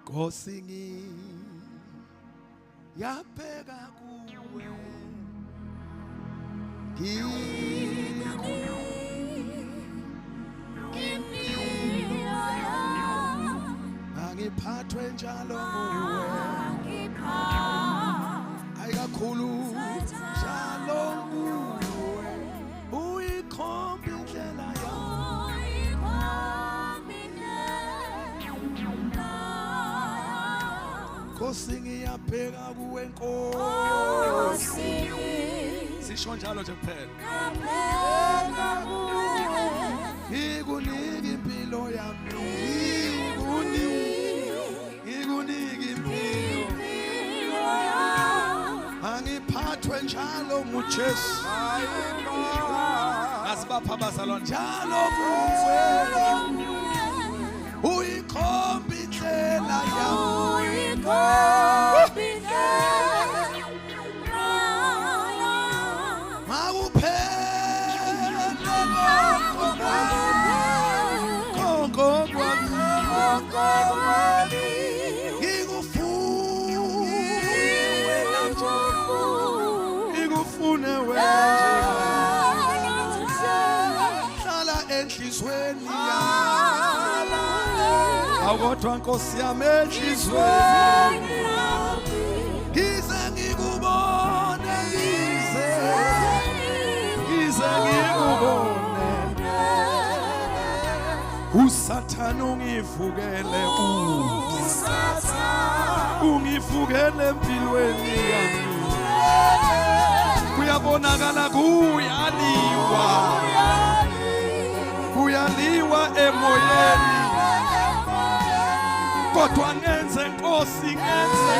Nkosi ngiyabheka kuwe angiphathwe njalo nguwe ayikakhulu njalo nguwe uyikhomba indlela Nkosi ngiyabheka kuwe Nkosi sisho njalo nje kuphela ngikunika impilo yami ngikunika impilo angiphathwe njalo nguJesu asibapha abazalwane njalo kuwe uyikhomba indlela yami ngikufune wena hlala enhlizweni yami awukodwa Nkosi yami enhlizweni ngize ngikubone ngize ngikubone uSathane ungivukele ungivukele empilweni yami kuyabonakala kuyaliwa emoyeni kodwa ngenze Nkosi ngenze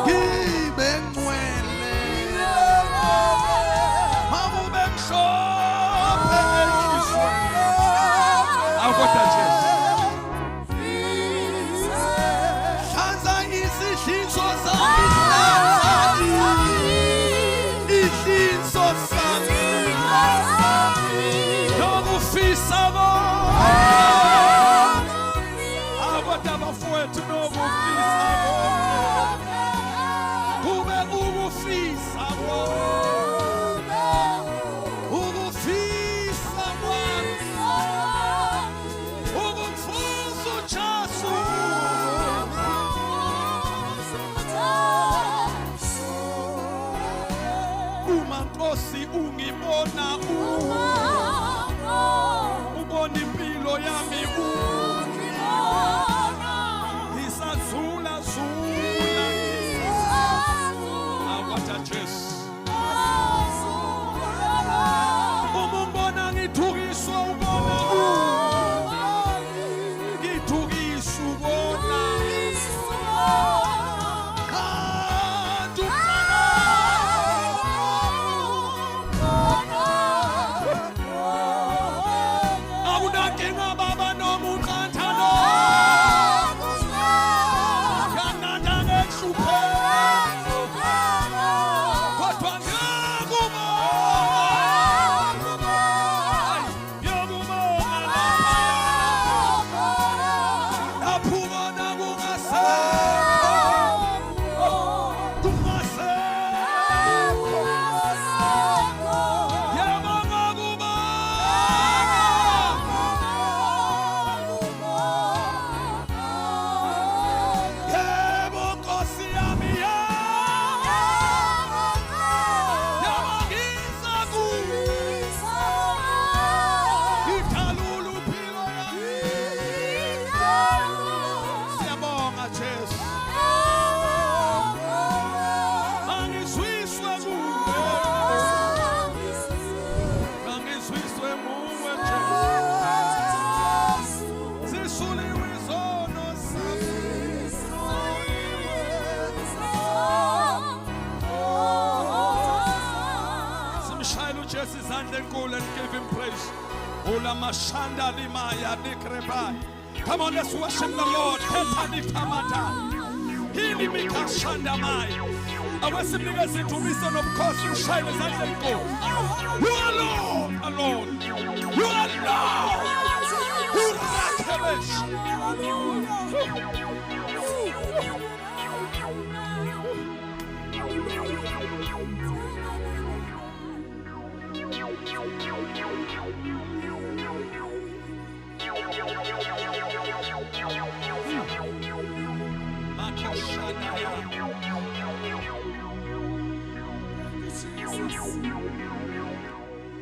ngibe ngcwele makube mhlophe enhlizweni awukodwa Jesu hlanza izidlinzo zami izidlinzo zami nokufisa abafowethu nokufisa kube ukufisa ukufisa kwami ukumfuza uJesu uma Nkosi ungibona ubona impilo yami and give him praise. Come on, let's worship the Lord. I worship because it will be son of course you shine as I go. You alone. You alone.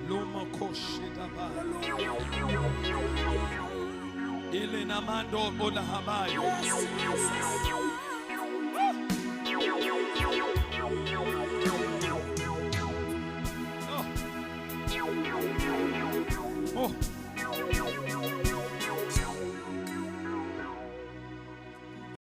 Luma koshidaba. Ilena mando olahabaya.